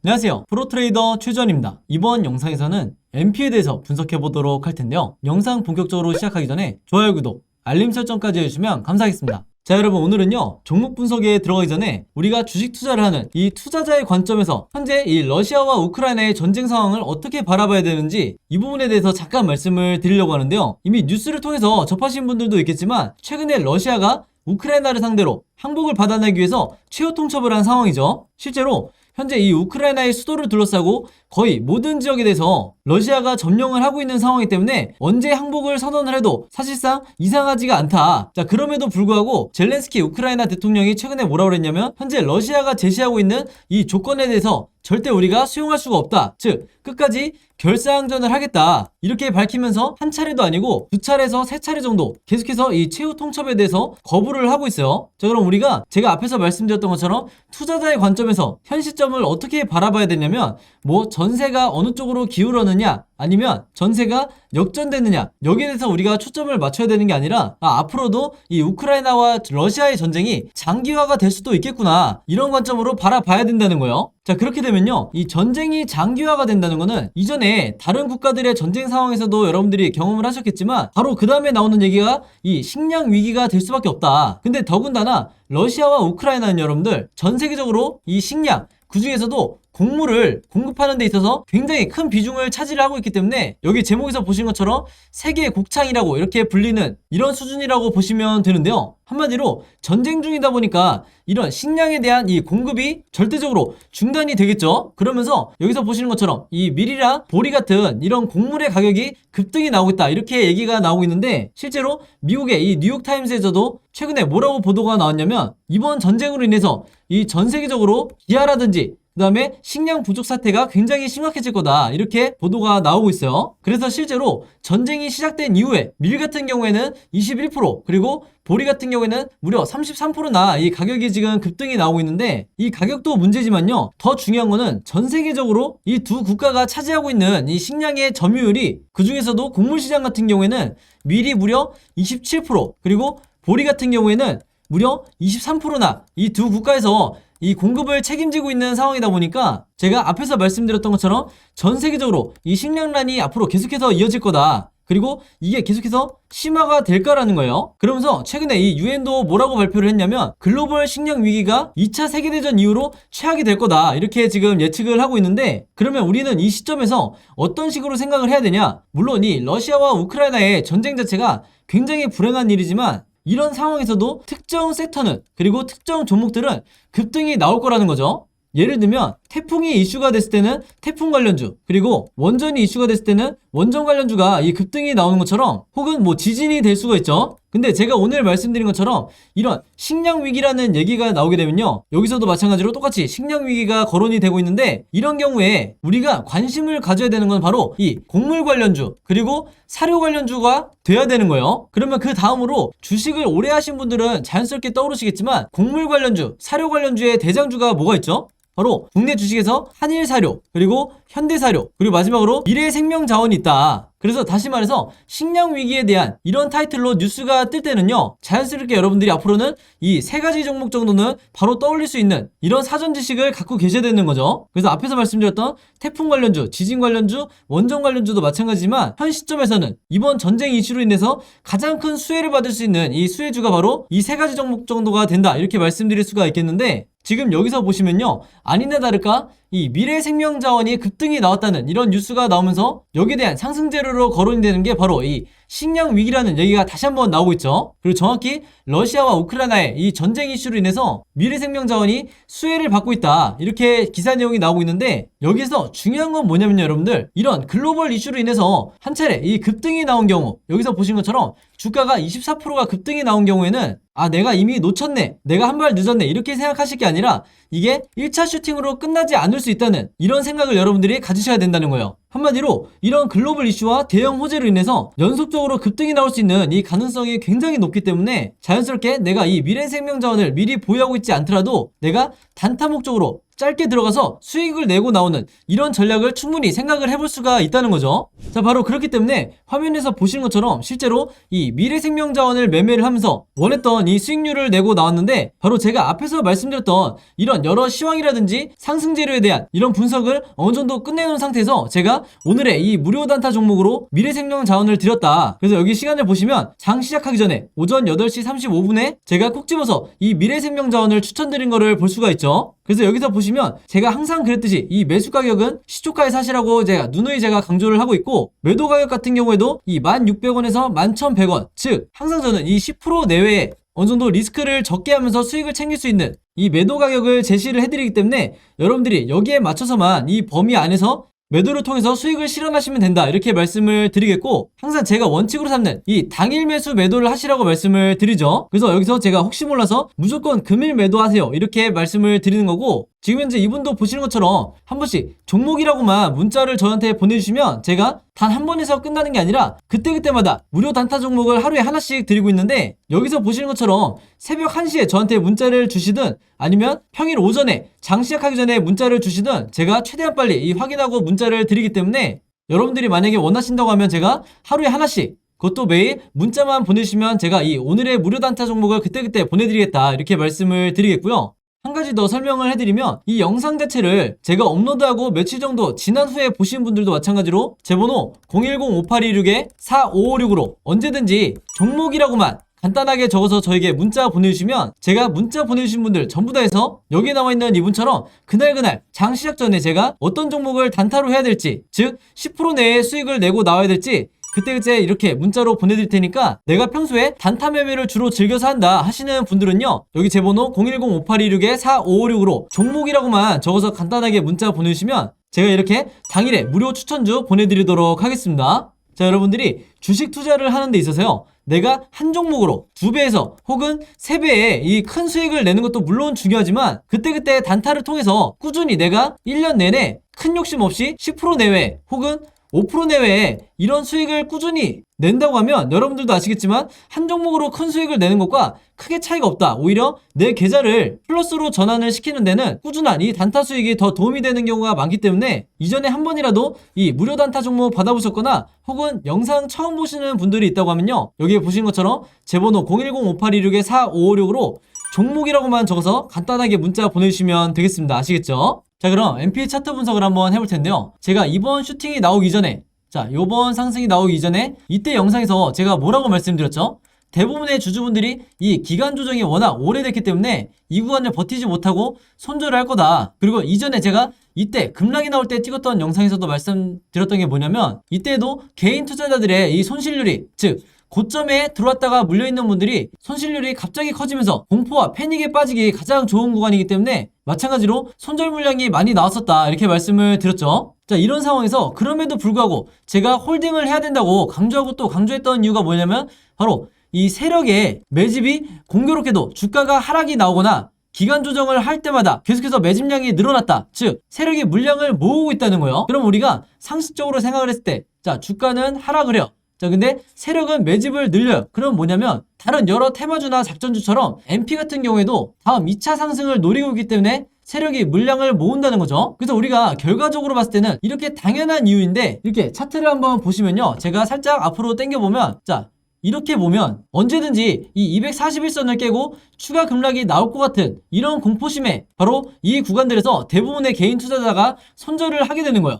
안녕하세요. 프로트레이더 최주원입니다. 이번 영상에서는 MP에 대해서 분석해 보도록 할 텐데요. 영상 본격적으로 시작하기 전에 좋아요, 구독, 알림 설정까지 해주시면 감사하겠습니다. 자, 여러분, 오늘은요 종목 분석에 들어가기 전에 우리가 주식 투자를 하는 이 투자자의 관점에서 현재 이 러시아와 우크라이나의 전쟁 상황을 어떻게 바라봐야 되는지 이 부분에 대해서 잠깐 말씀을 드리려고 하는데요. 이미 뉴스를 통해서 접하신 분들도 있겠지만 최근에 러시아가 우크라이나를 상대로 항복을 받아내기 위해서 최후 통첩을 한 상황이죠. 실제로 현재 이 우크라이나의 수도를 둘러싸고 거의 모든 지역에 대해서 러시아가 점령을 하고 있는 상황이기 때문에 언제 항복을 선언을 해도 사실상 이상하지가 않다. 자, 그럼에도 불구하고 젤렌스키 우크라이나 대통령이 최근에 뭐라고 그랬냐면 현재 러시아가 제시하고 있는 이 조건에 대해서 절대 우리가 수용할 수가 없다. 즉, 끝까지 결사항전을 하겠다. 이렇게 밝히면서 한 차례도 아니고 두 차례에서 세 차례 정도 계속해서 이 최후 통첩에 대해서 거부를 하고 있어요. 자, 그럼 우리가 제가 앞에서 말씀드렸던 것처럼 투자자의 관점에서 현 시점을 어떻게 바라봐야 되냐면 뭐 전세가 어느 쪽으로 기울었느냐 아니면 전세가 역전됐느냐 여기에 대해서 우리가 초점을 맞춰야 되는 게 아니라 앞으로도 이 우크라이나와 러시아의 전쟁이 장기화가 될 수도 있겠구나 이런 관점으로 바라봐야 된다는 거예요. 자, 그렇게 되면요 이 전쟁이 장기화가 된다는 거는 이전에 다른 국가들의 전쟁 상황에서도 여러분들이 경험을 하셨겠지만 바로 그 다음에 나오는 얘기가 이 식량 위기가 될 수밖에 없다. 근데 더군다나 러시아와 우크라이나는 여러분들 전 세계적으로 이 식량 그 중에서도 곡물을 공급하는 데 있어서 굉장히 큰 비중을 차지를 하고 있기 때문에 여기 제목에서 보신 것처럼 세계 곡창이라고 이렇게 불리는 이런 수준이라고 보시면 되는데요. 한마디로 전쟁 중이다 보니까 이런 식량에 대한 이 공급이 절대적으로 중단이 되겠죠. 그러면서 여기서 보시는 것처럼 이 밀이랑 보리 같은 이런 곡물의 가격이 급등이 나오고 있다 이렇게 얘기가 나오고 있는데 실제로 미국의 이 뉴욕타임스에서도 최근에 뭐라고 보도가 나왔냐면 이번 전쟁으로 인해서 이 전 세계적으로 기아라든지 그 다음에 식량 부족 사태가 굉장히 심각해질 거다 이렇게 보도가 나오고 있어요. 그래서 실제로 전쟁이 시작된 이후에 밀 같은 경우에는 21% 그리고 보리 같은 경우에는 무려 33%나 이 가격이 지금 급등이 나오고 있는데 이 가격도 문제지만요 더 중요한 거는 전 세계적으로 이 두 국가가 차지하고 있는 이 식량의 점유율이 그 중에서도 곡물 시장 같은 경우에는 밀이 무려 27% 그리고 보리 같은 경우에는 무려 23%나 이 두 국가에서 이 공급을 책임지고 있는 상황이다 보니까 제가 앞에서 말씀드렸던 것처럼 전 세계적으로 이 식량난이 앞으로 계속해서 이어질 거다. 그리고 이게 계속해서 심화가 될까라는 거예요. 그러면서 최근에 이 유엔도 뭐라고 발표를 했냐면 글로벌 식량 위기가 2차 세계대전 이후로 최악이 될 거다 이렇게 지금 예측을 하고 있는데 그러면 우리는 이 시점에서 어떤 식으로 생각을 해야 되냐. 물론 이 러시아와 우크라이나의 전쟁 자체가 굉장히 불행한 일이지만 이런 상황에서도 특정 섹터는 그리고 특정 종목들은 급등이 나올 거라는 거죠. 예를 들면 태풍이 이슈가 됐을 때는 태풍 관련주 그리고 원전이 이슈가 됐을 때는 원전 관련주가 이 급등이 나오는 것처럼 혹은 뭐 지진이 될 수가 있죠. 근데 제가 오늘 말씀드린 것처럼 이런 식량 위기라는 얘기가 나오게 되면요 여기서도 마찬가지로 똑같이 식량 위기가 거론이 되고 있는데 이런 경우에 우리가 관심을 가져야 되는 건 바로 이 곡물 관련주 그리고 사료 관련주가 돼야 되는 거예요. 그러면 그 다음으로 주식을 오래 하신 분들은 자연스럽게 떠오르시겠지만 곡물 관련주, 사료 관련주의 대장주가 뭐가 있죠? 바로 국내 주식에서 한일사료, 그리고 현대사료, 그리고 마지막으로 미래생명자원이 있다. 그래서 다시 말해서 식량 위기에 대한 이런 타이틀로 뉴스가 뜰 때는요 자연스럽게 여러분들이 앞으로는 이 세 가지 종목 정도는 바로 떠올릴 수 있는 이런 사전 지식을 갖고 계셔야 되는 거죠. 그래서 앞에서 말씀드렸던 태풍 관련주, 지진 관련주, 원전 관련주도 마찬가지지만 현 시점에서는 이번 전쟁 이슈로 인해서 가장 큰 수혜를 받을 수 있는 이 수혜주가 바로 이 세 가지 종목 정도가 된다 이렇게 말씀드릴 수가 있겠는데 지금 여기서 보시면요 아니나 다를까 이 미래생명자원이 급등이 나왔다는 이런 뉴스가 나오면서 여기에 대한 상승재료로 거론이 되는 게 바로 이 식량 위기라는 얘기가 다시 한번 나오고 있죠. 그리고 정확히 러시아와 우크라이나의 이 전쟁 이슈로 인해서 미래생명자원이 수혜를 받고 있다 이렇게 기사 내용이 나오고 있는데 여기서 중요한 건 뭐냐면요 여러분들 이런 글로벌 이슈로 인해서 한 차례 이 급등이 나온 경우 여기서 보신 것처럼 주가가 24%가 급등이 나온 경우에는 내가 이미 놓쳤네 내가 한 발 늦었네 이렇게 생각하실 게 아니라 이게 1차 슈팅으로 끝나지 않을 수 있다는 이런 생각을 여러분들이 가지셔야 된다는 거예요. 한마디로 이런 글로벌 이슈와 대형 호재로 인해서 연속적으로 급등이 나올 수 있는 이 가능성이 굉장히 높기 때문에 자연스럽게 내가 이 미래생명자원을 미리 보유하고 있지 않더라도 내가 단타 목적으로 짧게 들어가서 수익을 내고 나오는 이런 전략을 충분히 생각을 해볼 수가 있다는 거죠. 자, 바로 그렇기 때문에 화면에서 보시는 것처럼 실제로 이 미래생명자원을 매매를 하면서 원했던 이 수익률을 내고 나왔는데, 바로 제가 앞에서 말씀드렸던 이런 여러 시황이라든지 상승재료에 대한 이런 분석을 어느 정도 끝내놓은 상태에서 제가 오늘의 이 무료 단타 종목으로 미래생명자원을 드렸다. 그래서 여기 시간을 보시면 장 시작하기 전에 오전 8시 35분에 제가 콕 집어서 이 미래생명자원을 추천드린 거를 볼 수가 있죠. 그래서 여기서 보시면 제가 항상 그랬듯이 이 매수 가격은 시초가에 사시라고 제가 누누이 강조를 하고 있고, 매도 가격 같은 경우에도 이 1,600원에서 11,100원, 즉 항상 저는 이 10% 내외에 어느 정도 리스크를 적게 하면서 수익을 챙길 수 있는 이 매도 가격을 제시를 해드리기 때문에 여러분들이 여기에 맞춰서만 이 범위 안에서 매도를 통해서 수익을 실현하시면 된다, 이렇게 말씀을 드리겠고, 항상 제가 원칙으로 삼는 이 당일 매수 매도를 하시라고 말씀을 드리죠. 그래서 여기서 제가 혹시 몰라서 무조건 금일 매도하세요, 이렇게 말씀을 드리는 거고, 지금 현재 이분도 보시는 것처럼 한 번씩 종목이라고만 문자를 저한테 보내주시면 제가 단 한 번에서 끝나는 게 아니라 그때그때마다 무료 단타 종목을 하루에 하나씩 드리고 있는데, 여기서 보시는 것처럼 새벽 1시에 저한테 문자를 주시든 아니면 평일 오전에 장 시작하기 전에 문자를 주시든 제가 최대한 빨리 이 확인하고 문자를 드리기 때문에, 여러분들이 만약에 원하신다고 하면 제가 하루에 하나씩, 그것도 매일 문자만 보내주시면 제가 이 오늘의 무료 단타 종목을 그때그때 보내드리겠다, 이렇게 말씀을 드리겠고요. 한 가지 더 설명을 해드리면, 이 영상 자체를 제가 업로드하고 며칠 정도 지난 후에 보신 분들도 마찬가지로 제 번호 010-5826-4556으로 언제든지 종목이라고만 간단하게 적어서 저에게 문자 보내주시면 제가 문자 보내주신 분들 전부 다 해서 여기에 나와있는 이분처럼 그날 장 시작 전에 제가 어떤 종목을 단타로 해야 될지, 즉 10% 내에 수익을 내고 나와야 될지 그때 이렇게 문자로 보내드릴 테니까, 내가 평소에 단타 매매를 주로 즐겨서 한다 하시는 분들은요, 여기 제 번호 010-5826-4556으로 종목이라고만 적어서 간단하게 문자 보내주시면 제가 이렇게 당일에 무료 추천주 보내드리도록 하겠습니다. 자, 여러분들이 주식 투자를 하는 데 있어서요, 내가 한 종목으로 2배에서 혹은 3배의 이 큰 수익을 내는 것도 물론 중요하지만, 그때 단타를 통해서 꾸준히 내가 1년 내내 큰 욕심 없이 10% 내외 혹은 5% 내외에 이런 수익을 꾸준히 낸다고 하면, 여러분들도 아시겠지만 한 종목으로 큰 수익을 내는 것과 크게 차이가 없다. 오히려 내 계좌를 플러스로 전환을 시키는 데는 꾸준한 이 단타 수익이 더 도움이 되는 경우가 많기 때문에, 이전에 한 번이라도 이 무료 단타 종목 받아보셨거나 혹은 영상 처음 보시는 분들이 있다고 하면요, 여기에 보시는 것처럼 제 번호 010-5826-4556으로 종목이라고만 적어서 간단하게 문자 보내주시면 되겠습니다. 아시겠죠? 자, 그럼 MPA 차트 분석을 한번 해볼 텐데요, 제가 이번 슈팅이 나오기 전에, 자, 요번 상승이 나오기 전에 이때 영상에서 제가 뭐라고 말씀드렸죠? 대부분의 주주분들이 이 기간 조정이 워낙 오래됐기 때문에 이 구간을 버티지 못하고 손절을 할 거다. 그리고 이전에 제가 이때 급락이 나올 때 찍었던 영상에서도 말씀드렸던 게 뭐냐면, 이때도 개인 투자자들의 이 손실률이, 즉 고점에 들어왔다가 물려있는 분들이 손실률이 갑자기 커지면서 공포와 패닉에 빠지기 가장 좋은 구간이기 때문에 마찬가지로 손절 물량이 많이 나왔었다, 이렇게 말씀을 드렸죠. 자, 이런 상황에서 그럼에도 불구하고 제가 홀딩을 해야 된다고 강조하고 또 강조했던 이유가 뭐냐면, 바로 이 세력의 매집이 공교롭게도 주가가 하락이 나오거나 기간 조정을 할 때마다 계속해서 매집량이 늘어났다, 즉 세력이 물량을 모으고 있다는 거예요. 그럼 우리가 상식적으로 생각을 했을 때, 자, 주가는 하락을 해요. 자, 근데 세력은 매집을 늘려요. 그럼 뭐냐면, 다른 여러 테마주나 작전주처럼 MP 같은 경우에도 다음 2차 상승을 노리고 있기 때문에 세력이 물량을 모은다는 거죠. 그래서 우리가 결과적으로 봤을 때는 이렇게 당연한 이유인데, 이렇게 차트를 한번 보시면요, 제가 살짝 앞으로 당겨보면, 자, 이렇게 보면 언제든지 이 241선을 깨고 추가 급락이 나올 것 같은 이런 공포심에 바로 이 구간들에서 대부분의 개인 투자자가 손절을 하게 되는 거예요.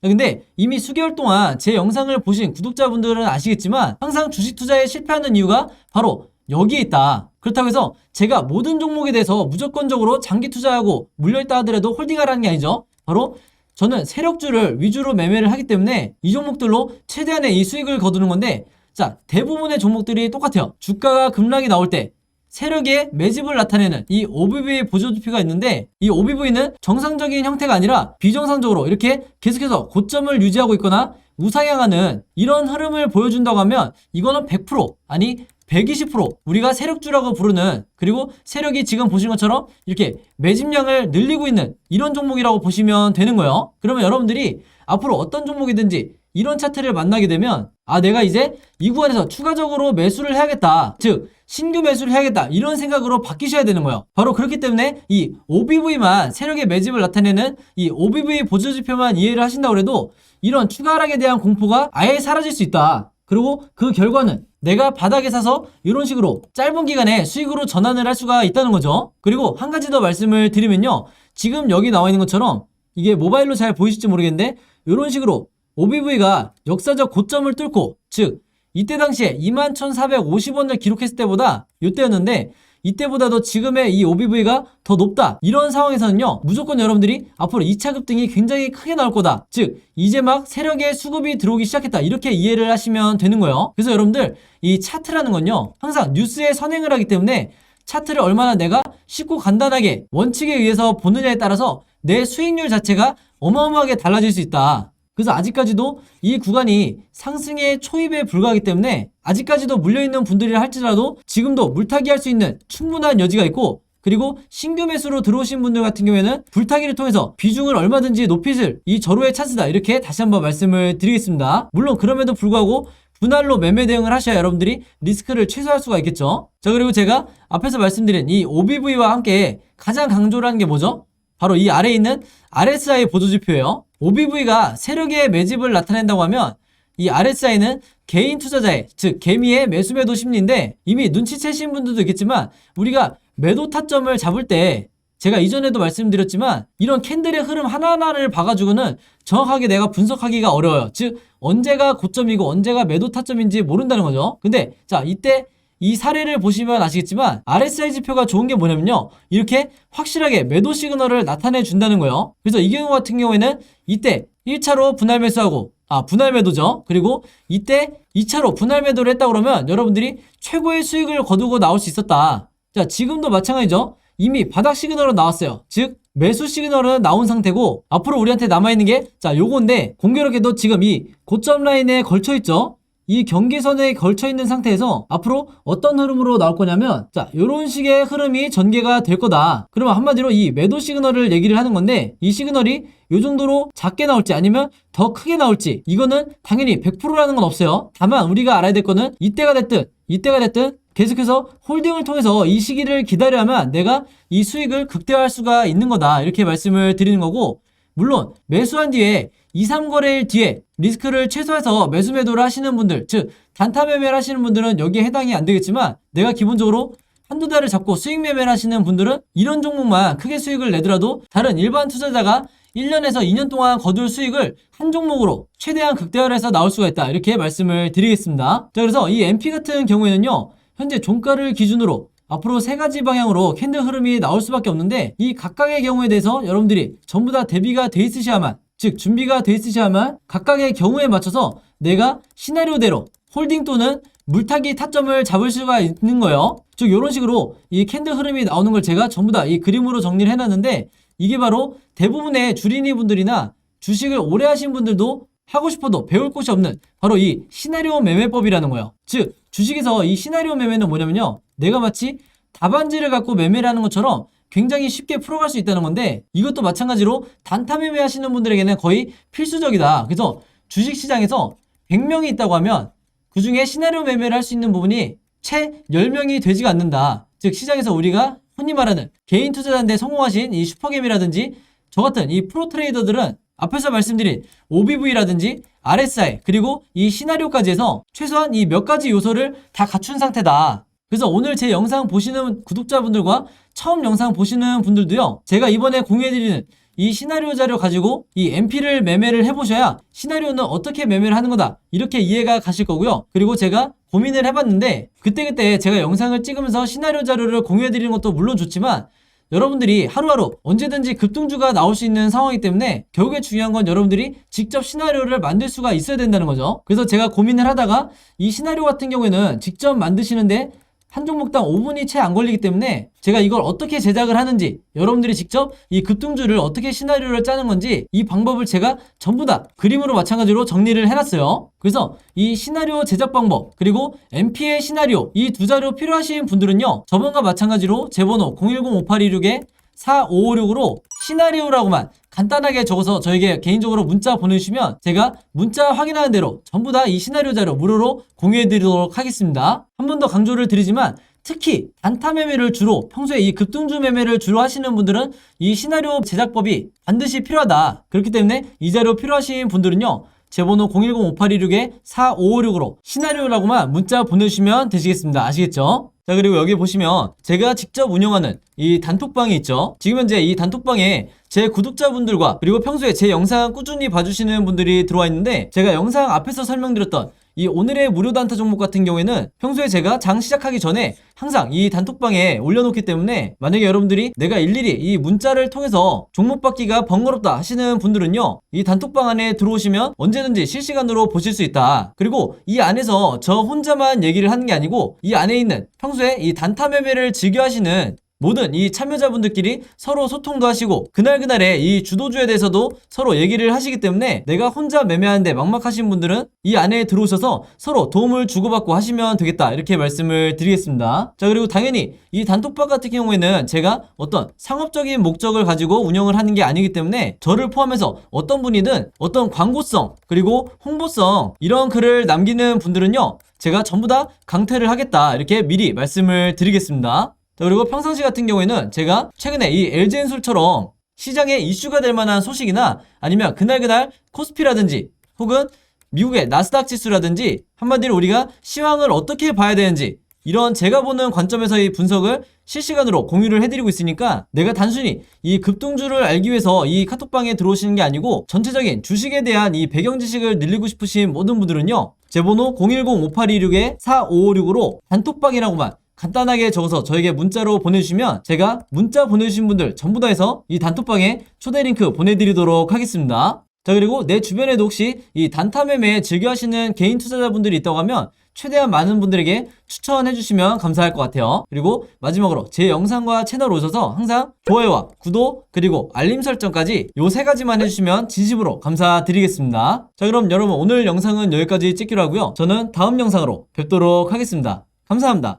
근데 이미 수개월 동안 제 영상을 보신 구독자분들은 아시겠지만, 항상 주식 투자에 실패하는 이유가 바로 여기에 있다. 그렇다고 해서 제가 모든 종목에 대해서 무조건적으로 장기 투자하고 물려있다 하더라도 홀딩하라는 게 아니죠. 바로 저는 세력주를 위주로 매매를 하기 때문에 이 종목들로 최대한의 이 수익을 거두는 건데, 자, 대부분의 종목들이 똑같아요. 주가가 급락이 나올 때 세력의 매집을 나타내는 이 OBV 보조지표가 있는데, 이 OBV는 정상적인 형태가 아니라 비정상적으로 이렇게 계속해서 고점을 유지하고 있거나 우상향하는 이런 흐름을 보여준다고 하면, 이거는 100% 아니 120% 우리가 세력주라고 부르는, 그리고 세력이 지금 보신 것처럼 이렇게 매집량을 늘리고 있는 이런 종목이라고 보시면 되는 거예요. 그러면 여러분들이 앞으로 어떤 종목이든지 이런 차트를 만나게 되면 아 내가 이제 이 구간에서 추가적으로 매수를 해야겠다, 즉 신규 매수를 해야겠다, 이런 생각으로 바뀌셔야 되는 거예요. 바로 그렇기 때문에 이 OBV만 세력의 매집을 나타내는 이 OBV 보조지표만 이해를 하신다고 해도 이런 추가 하락에 대한 공포가 아예 사라질 수 있다. 그리고 그 결과는 내가 바닥에 사서 이런 식으로 짧은 기간에 수익으로 전환을 할 수가 있다는 거죠. 그리고 한 가지 더 말씀을 드리면요, 지금 여기 나와 있는 것처럼 이게 모바일로 잘 보이실지 모르겠는데 이런 식으로 OBV가 역사적 고점을 뚫고, 즉 이때 당시에 21,450원을 기록했을 때보다 이때였는데 이때보다도 지금의 이 OBV가 더 높다, 이런 상황에서는요 무조건 여러분들이 앞으로 2차 급등이 굉장히 크게 나올 거다, 즉 이제 막 세력의 수급이 들어오기 시작했다, 이렇게 이해를 하시면 되는 거예요. 그래서 여러분들 이 차트라는 건요 항상 뉴스에 선행을 하기 때문에 차트를 얼마나 내가 쉽고 간단하게 원칙에 의해서 보느냐에 따라서 내 수익률 자체가 어마어마하게 달라질 수 있다. 그래서 아직까지도 이 구간이 상승의 초입에 불과하기 때문에 아직까지도 물려있는 분들이라 할지라도 지금도 물타기 할 수 있는 충분한 여지가 있고, 그리고 신규 매수로 들어오신 분들 같은 경우에는 불타기를 통해서 비중을 얼마든지 높이실 이 절호의 찬스다, 이렇게 다시 한번 말씀을 드리겠습니다. 물론 그럼에도 불구하고 분할로 매매 대응을 하셔야 여러분들이 리스크를 최소화할 수가 있겠죠. 자, 그리고 제가 앞에서 말씀드린 이 OBV와 함께 가장 강조를 하는 게 뭐죠? 바로 이 아래에 있는 RSI 보조지표예요. OBV가 세력의 매집을 나타낸다고 하면 이 RSI는 개인 투자자의, 즉 개미의 매수 매도 심리인데, 이미 눈치채신 분들도 있겠지만 우리가 매도 타점을 잡을 때 제가 이전에도 말씀드렸지만 이런 캔들의 흐름 하나하나를 봐가지고는 정확하게 내가 분석하기가 어려워요. 즉 언제가 고점이고 언제가 매도 타점인지 모른다는 거죠. 근데 자, 이때 이 사례를 보시면 아시겠지만 RSI 지표가 좋은 게 뭐냐면요, 이렇게 확실하게 매도 시그널을 나타내 준다는 거예요. 그래서 이 경우 같은 경우에는 이때 1차로 분할 매수하고 분할 매도죠. 그리고 이때 2차로 분할 매도를 했다 그러면 여러분들이 최고의 수익을 거두고 나올 수 있었다. 자, 지금도 마찬가지죠. 이미 바닥 시그널은 나왔어요. 즉 매수 시그널은 나온 상태고 앞으로 우리한테 남아있는 게 자 요건데, 공교롭게도 지금 이 고점 라인에 걸쳐있죠. 이 경계선에 걸쳐있는 상태에서 앞으로 어떤 흐름으로 나올 거냐면 자 요런 식의 흐름이 전개가 될 거다. 그러면 한마디로 이 매도 시그널을 얘기를 하는 건데, 이 시그널이 요 정도로 작게 나올지 아니면 더 크게 나올지 이거는 당연히 100%라는 건 없어요. 다만 우리가 알아야 될 거는 이때가 됐든 계속해서 홀딩을 통해서 이 시기를 기다려야만 내가 이 수익을 극대화할 수가 있는 거다, 이렇게 말씀을 드리는 거고, 물론 매수한 뒤에 2, 3거래일 뒤에 리스크를 최소화해서 매수 매도를 하시는 분들, 즉 단타 매매를 하시는 분들은 여기에 해당이 안 되겠지만, 내가 기본적으로 한두 달을 잡고 수익 매매를 하시는 분들은 이런 종목만 크게 수익을 내더라도 다른 일반 투자자가 1년에서 2년 동안 거둘 수익을 한 종목으로 최대한 극대화를 해서 나올 수가 있다, 이렇게 말씀을 드리겠습니다. 자, 그래서 이 MP 같은 경우에는요 현재 종가를 기준으로 앞으로 세 가지 방향으로 캔들 흐름이 나올 수밖에 없는데, 이 각각의 경우에 대해서 여러분들이 전부 다 대비가 돼 있으셔야만, 즉 준비가 돼 있으셔야만 각각의 경우에 맞춰서 내가 시나리오대로 홀딩 또는 물타기 타점을 잡을 수가 있는 거예요. 즉 이런 식으로 이 캔들 흐름이 나오는 걸 제가 전부 다 이 그림으로 정리를 해놨는데, 이게 바로 대부분의 주린이 분들이나 주식을 오래 하신 분들도 하고 싶어도 배울 곳이 없는 바로 이 시나리오 매매법이라는 거예요. 즉 주식에서 이 시나리오 매매는 뭐냐면요, 내가 마치 답안지를 갖고 매매를 하는 것처럼 굉장히 쉽게 풀어갈 수 있다는 건데, 이것도 마찬가지로 단타 매매 하시는 분들에게는 거의 필수적이다. 그래서 주식시장에서 100명이 있다고 하면 그 중에 시나리오 매매를 할 수 있는 부분이 채 10명이 되지가 않는다. 즉 시장에서 우리가 흔히 말하는 개인 투자자인데 성공하신 이 슈퍼겜이라든지 저 같은 이 프로 트레이더들은 앞에서 말씀드린 OBV라든지 RSI 그리고 이 시나리오까지 해서 최소한 이 몇 가지 요소를 다 갖춘 상태다. 그래서 오늘 제 영상 보시는 구독자분들과 처음 영상 보시는 분들도요, 제가 이번에 공유해드리는 이 시나리오 자료 가지고 이 MP를 매매를 해보셔야 시나리오는 어떻게 매매를 하는 거다, 이렇게 이해가 가실 거고요. 그리고 제가 고민을 해봤는데 그때그때 제가 영상을 찍으면서 시나리오 자료를 공유해드리는 것도 물론 좋지만 여러분들이 하루하루 언제든지 급등주가 나올 수 있는 상황이기 때문에 결국에 중요한 건 여러분들이 직접 시나리오를 만들 수가 있어야 된다는 거죠. 그래서 제가 고민을 하다가 이 시나리오 같은 경우에는 직접 만드시는데 한 종목당 5분이 채 안 걸리기 때문에 제가 이걸 어떻게 제작을 하는지, 여러분들이 직접 이 급등주를 어떻게 시나리오를 짜는 건지 이 방법을 제가 전부 다 그림으로 마찬가지로 정리를 해놨어요. 그래서 이 시나리오 제작 방법 그리고 MP의 시나리오 이 두 자료 필요하신 분들은요, 저번과 마찬가지로 제 번호 010-5826-4556으로 시나리오라고만 간단하게 적어서 저에게 개인적으로 문자 보내주시면 제가 문자 확인하는 대로 전부 다 이 시나리오 자료 무료로 공유해드리도록 하겠습니다. 한 번 더 강조를 드리지만 특히 단타 매매를 주로 평소에 이 급등주 매매를 주로 하시는 분들은 이 시나리오 제작법이 반드시 필요하다. 그렇기 때문에 이 자료 필요하신 분들은요, 제 번호 010-5816-4556으로 시나리오라고만 문자 보내주시면 되시겠습니다. 아시겠죠? 자, 그리고 여기 보시면 제가 직접 운영하는 이 단톡방이 있죠. 지금 현재 이 단톡방에 제 구독자분들과 그리고 평소에 제 영상 꾸준히 봐주시는 분들이 들어와 있는데, 제가 영상 앞에서 설명드렸던 이 오늘의 무료 단타 종목 같은 경우에는 평소에 제가 장 시작하기 전에 항상 이 단톡방에 올려놓기 때문에, 만약에 여러분들이 내가 일일이 이 문자를 통해서 종목 받기가 번거롭다 하시는 분들은요, 이 단톡방 안에 들어오시면 언제든지 실시간으로 보실 수 있다. 그리고 이 안에서 저 혼자만 얘기를 하는 게 아니고 이 안에 있는 평소에 이 단타 매매를 즐겨 하시는 모든 이 참여자분들끼리 서로 소통도 하시고 그날그날의 이 주도주에 대해서도 서로 얘기를 하시기 때문에, 내가 혼자 매매하는데 막막하신 분들은 이 안에 들어오셔서 서로 도움을 주고받고 하시면 되겠다, 이렇게 말씀을 드리겠습니다. 자, 그리고 당연히 이 단톡방 같은 경우에는 제가 어떤 상업적인 목적을 가지고 운영을 하는 게 아니기 때문에 저를 포함해서 어떤 분이든 어떤 광고성 그리고 홍보성 이런 글을 남기는 분들은요, 제가 전부 다 강퇴를 하겠다, 이렇게 미리 말씀을 드리겠습니다. 자, 그리고 평상시 같은 경우에는 제가 최근에 이 LG엔솔처럼 시장에 이슈가 될 만한 소식이나 아니면 그날 코스피라든지 혹은 미국의 나스닥 지수라든지, 한마디로 우리가 시황을 어떻게 봐야 되는지 이런 제가 보는 관점에서의 분석을 실시간으로 공유를 해드리고 있으니까, 내가 단순히 이 급등주를 알기 위해서 이 카톡방에 들어오시는 게 아니고 전체적인 주식에 대한 이 배경 지식을 늘리고 싶으신 모든 분들은요, 제 번호 010-5826-4556으로 단톡방이라고만 간단하게 적어서 저에게 문자로 보내주시면 제가 문자 보내주신 분들 전부 다 해서 이 단톡방에 초대 링크 보내드리도록 하겠습니다. 자, 그리고 내 주변에도 혹시 이 단타 매매 즐겨 하시는 개인 투자자분들이 있다고 하면 최대한 많은 분들에게 추천해주시면 감사할 것 같아요. 그리고 마지막으로 제 영상과 채널 오셔서 항상 좋아요와 구독 그리고 알림 설정까지 요 3가지만 해주시면 진심으로 감사드리겠습니다. 자, 그럼 여러분 오늘 영상은 여기까지 찍기로 하고요. 저는 다음 영상으로 뵙도록 하겠습니다. 감사합니다.